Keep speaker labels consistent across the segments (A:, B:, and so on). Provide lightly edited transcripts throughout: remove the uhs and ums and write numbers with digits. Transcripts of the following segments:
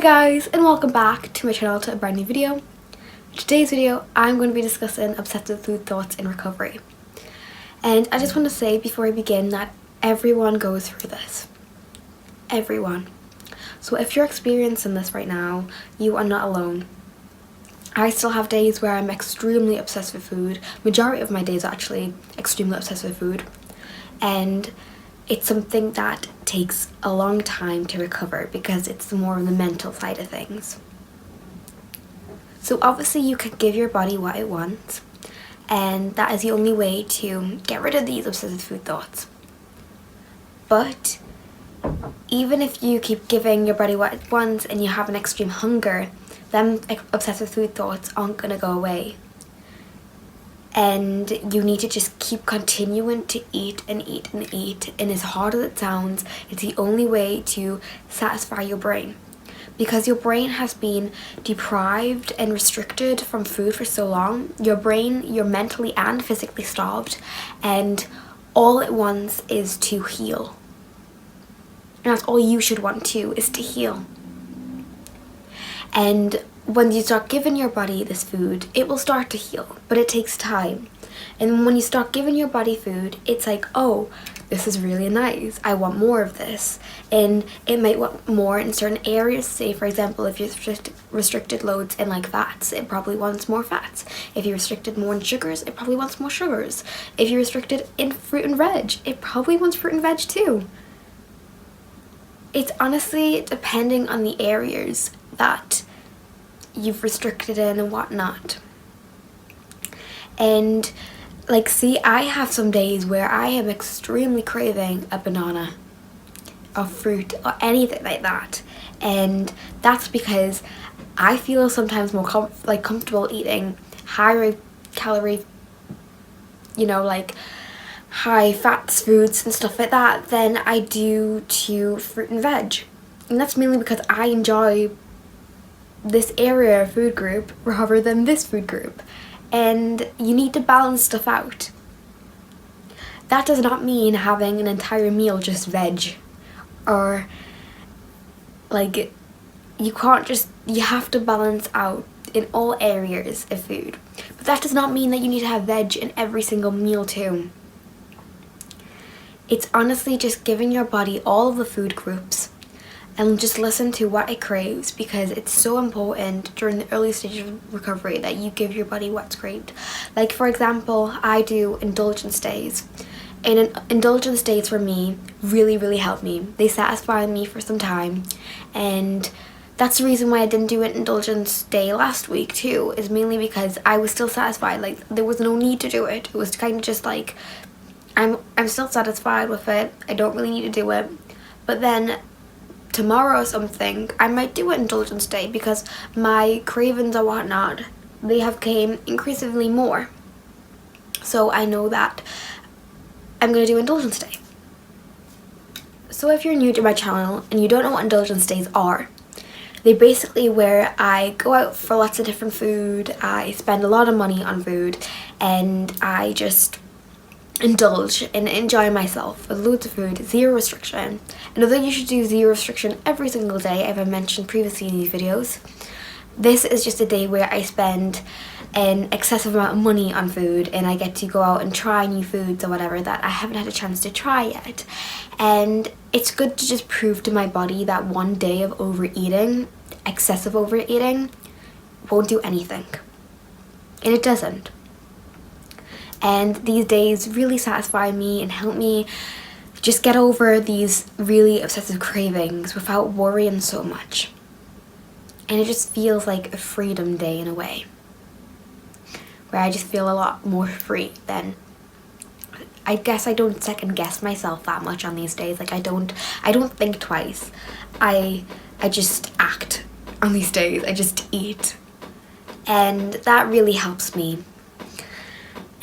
A: guys, and welcome back to my channel to a brand new video. In today's video I'm going to be discussing obsessive food thoughts in recovery. And I just want to say before I begin that everyone goes through this. Everyone. So if you're experiencing this right now, you are not alone. I still have days where I'm extremely obsessed with food. Majority of my days are actually extremely obsessed with food. And it's something that takes a long time to recover because it's more of the mental side of things. So obviously you can give your body what it wants, and that is the only way to get rid of these obsessive food thoughts. But even if you keep giving your body what it wants and you have an extreme hunger, them obsessive food thoughts aren't going to go away. And you need to just keep continuing to eat and eat and eat. And as hard as it sounds, it's the only way to satisfy your brain. Because your brain has been deprived and restricted from food for so long. Your brain, you're mentally and physically starved. And all it wants is to heal. And that's all you should want too, is to heal. And when you start giving your body this food, it will start to heal, but it takes time. And when you start giving your body food, it's like, oh, this is really nice, I want more of this. And it might want more in certain areas. Say for example, if you're restricted loads in like fats, it probably wants more fats. If you're restricted more in sugars, it probably wants more sugars. If you're restricted in fruit and veg, it probably wants fruit and veg too. It's honestly depending on the areas that you've restricted in and whatnot. And like, see, I have some days where I am extremely craving a banana or fruit or anything like that, and that's because I feel sometimes more comfortable eating high calorie, like high fats foods and stuff like that than I do to fruit and veg. And that's mainly because I enjoy this area of food group rather than this food group, and you need to balance stuff out. That does not mean having an entire meal just veg, or like you have to balance out in all areas of food, but that does not mean that you need to have veg in every single meal too. It's honestly just giving your body all of the food groups and just listen to what it craves, because it's so important during the early stages of recovery that you give your body what's craved. Like for example, I do indulgence days, and indulgence days for me really help me. They satisfy me for some time, and that's the reason why I didn't do an indulgence day last week too, is mainly because I was still satisfied. Like, there was no need to do it. It was kind of just like, I'm still satisfied with it, I don't really need to do it. But then tomorrow or something, I might do an indulgence day because my cravings or whatnot, they have came increasingly more. So I know that I'm going to do indulgence day. So if you're new to my channel and you don't know what indulgence days are, they're basically where I go out for lots of different food, I spend a lot of money on food, and I just indulge and enjoy myself with loads of food, zero restriction. And although you should do zero restriction every single day, as I mentioned previously in these videos, this is just a day where I spend an excessive amount of money on food, and I get to go out and try new foods or whatever that I haven't had a chance to try yet. And it's good to just prove to my body that one day of overeating, excessive overeating, won't do anything. And it doesn't. And these days really satisfy me and help me just get over these really obsessive cravings without worrying so much. And it just feels like a freedom day in a way, where I just feel a lot more free then. I guess I don't second guess myself that much on these days. Like, I don't think twice. I just act on these days. I just eat. And that really helps me.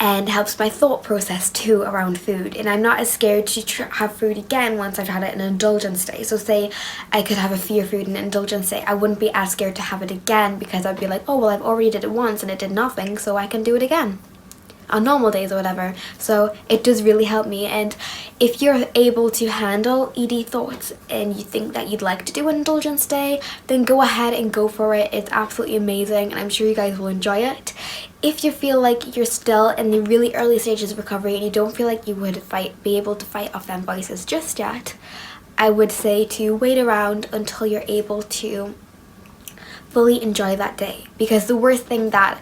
A: And helps my thought process too around food, and I'm not as scared to have food again once I've had it in an indulgence day. So say I could have a fear food in an indulgence day, I wouldn't be as scared to have it again, because I'd be like, oh well, I've already did it once and it did nothing, so I can do it again. on normal days or whatever. So it does really help me. And if you're able to handle ED thoughts and you think that you'd like to do an indulgence day, then go ahead and go for it. It's absolutely amazing and I'm sure you guys will enjoy it. If you feel like you're still in the really early stages of recovery and you don't feel like you would be able to fight off them voices just yet, I would say to wait around until you're able to fully enjoy that day, because the worst thing that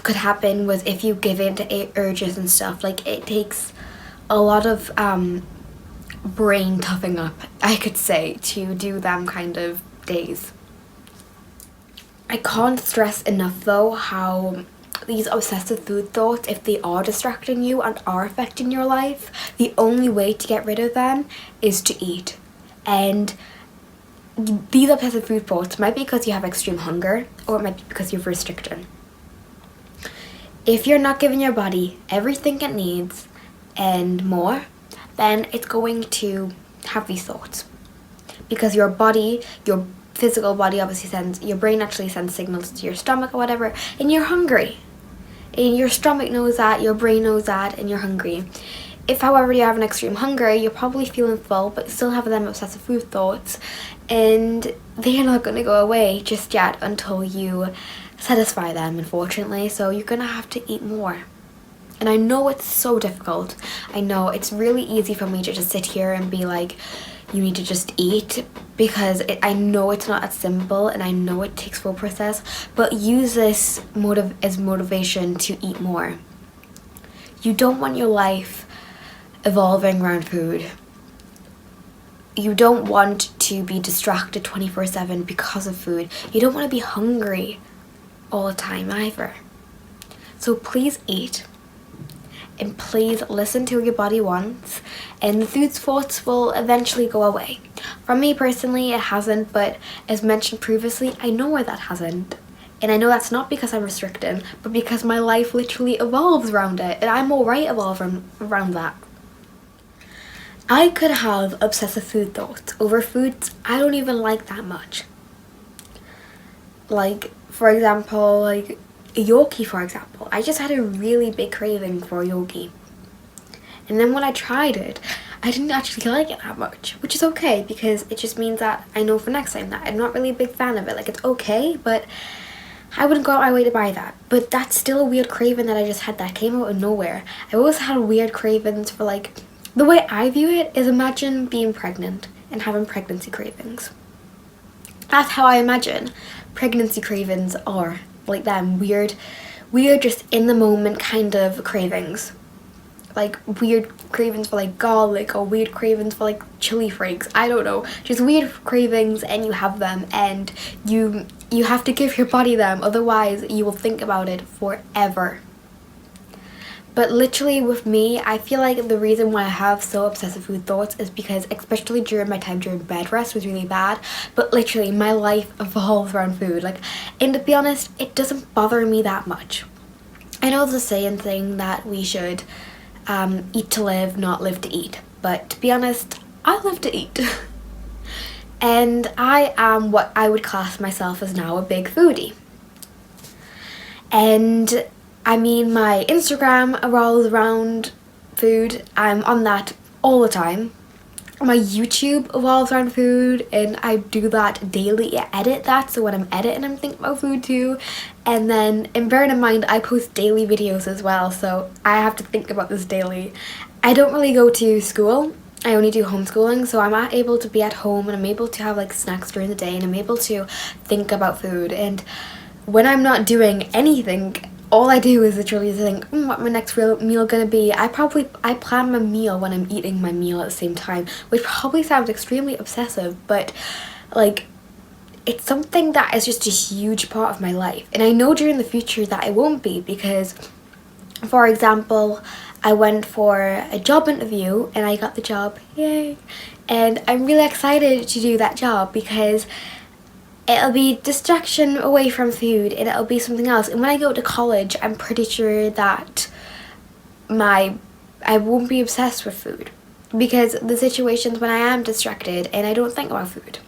A: could happen was if you give in to urges and stuff. Like, it takes a lot of brain toughing up, I could say, to do them kind of days. I can't stress enough though how these obsessive food thoughts, if they are distracting you and are affecting your life, the only way to get rid of them is to eat. And these obsessive food thoughts might be because you have extreme hunger, or it might be because you're restricting. If you're not giving your body everything it needs and more, then it's going to have these thoughts. Because your body, your physical body obviously sends, your brain actually sends signals to your stomach or whatever, and you're hungry. And your stomach knows that, your brain knows that, and you're hungry. If, however, you have an extreme hunger, you're probably feeling full, but still have them obsessive food thoughts, and they're not going to go away just yet until you satisfy them, unfortunately. So you're going to have to eat more. And I know it's so difficult. I know it's really easy for me to just sit here and be like, you need to just eat, because I know it's not as simple and I know it takes full process, but use this as motivation to eat more. You don't want your life evolving around food. You don't want to be distracted 24/7 because of food. You don't want to be hungry all the time either. So please eat. And please listen to what your body wants, and the food thoughts will eventually go away. For me personally, it hasn't, but as mentioned previously, I know why that hasn't. And I know that's not because I'm restricting, but because my life literally evolves around it, and I'm alright evolving around that. I could have obsessive food thoughts over foods I don't even like that much. Like, for example, like yogi, for example. I just had a really big craving for yogi. And then when I tried it, I didn't actually like it that much, which is okay, because it just means that I know for next time that I'm not really a big fan of it. Like, it's okay, but I wouldn't go out my way to buy that. But that's still a weird craving that I just had that came out of nowhere. I always had weird cravings for, like, the way I view it is, imagine being pregnant and having pregnancy cravings. That's how I imagine pregnancy cravings are. Like them weird just in the moment kind of cravings, like weird cravings for like garlic, or weird cravings for like chili flakes. I don't know, just weird cravings, and you have them, and you have to give your body them, otherwise you will think about it forever. But literally with me, I feel like the reason why I have so obsessive food thoughts is because, especially during my time during bed rest, was really bad. But literally my life evolves around food. Like, and to be honest, it doesn't bother me that much. I know there's a saying thing that we should eat to live, not live to eat. But to be honest, I live to eat. And I am what I would class myself as now a big foodie. And I mean, my Instagram revolves around food. I'm on that all the time. My YouTube revolves around food, and I do that daily. I edit that, so when I'm editing, I'm thinking about food too. And bearing in mind, I post daily videos as well, so I have to think about this daily. I don't really go to school. I only do homeschooling, so I'm not able to be at home, and I'm able to have like snacks during the day, and I'm able to think about food. And when I'm not doing anything, all I do is literally think, what my next meal gonna be? I plan my meal when I'm eating my meal at the same time, which probably sounds extremely obsessive, but like, it's something that is just a huge part of my life. And I know during the future that it won't be, because, for example, I went for a job interview and I got the job, yay! And I'm really excited to do that job, because it'll be distraction away from food, and it'll be something else. And when I go to college, I'm pretty sure that I won't be obsessed with food, because the situations when I am distracted and I don't think about food.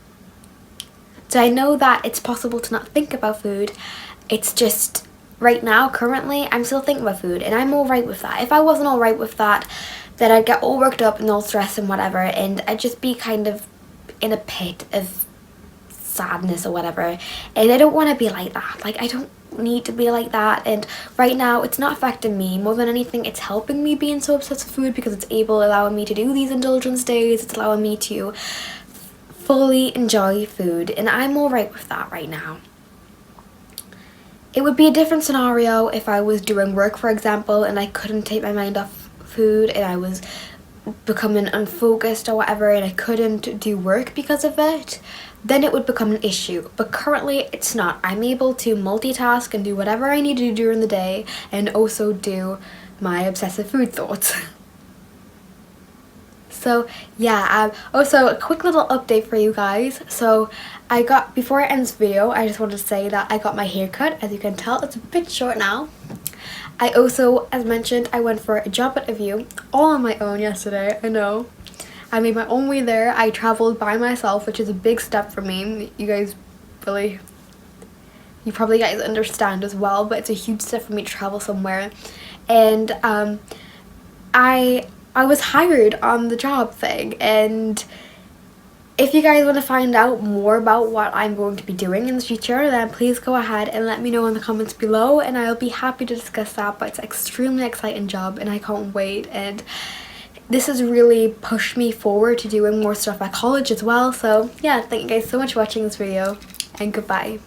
A: So I know that it's possible to not think about food. It's just right now, currently, I'm still thinking about food, and I'm alright with that. If I wasn't alright with that, then I'd get all worked up and all stressed and whatever, and I'd just be kind of in a pit of sadness or whatever, and I don't want to be like that. Like, I don't need to be like that, and right now it's not affecting me. More than anything, it's helping me being so obsessed with food, because it's allowing me to do these indulgence days. It's allowing me to fully enjoy food, and I'm alright with that right now. It would be a different scenario if I was doing work, for example, and I couldn't take my mind off food, and I was becoming unfocused or whatever, and I couldn't do work because of it. Then it would become an issue. But currently it's not. I'm able to multitask and do whatever I need to do during the day, and also do my obsessive food thoughts. So yeah, also a quick little update for you guys. So before I end this video, I just wanted to say that I got my hair cut. As you can tell, it's a bit short now. I also, as mentioned, I went for a job interview all on my own yesterday. I know. I made my own way there. I traveled by myself, which is a big step for me. You probably guys understand as well, but it's a huge step for me to travel somewhere. And I was hired on the job thing, and if you guys want to find out more about what I'm going to be doing in the future, then please go ahead and let me know in the comments below, and I'll be happy to discuss that. But it's an extremely exciting job, and I can't wait, and this has really pushed me forward to doing more stuff at college as well. So yeah, thank you guys so much for watching this video, and goodbye.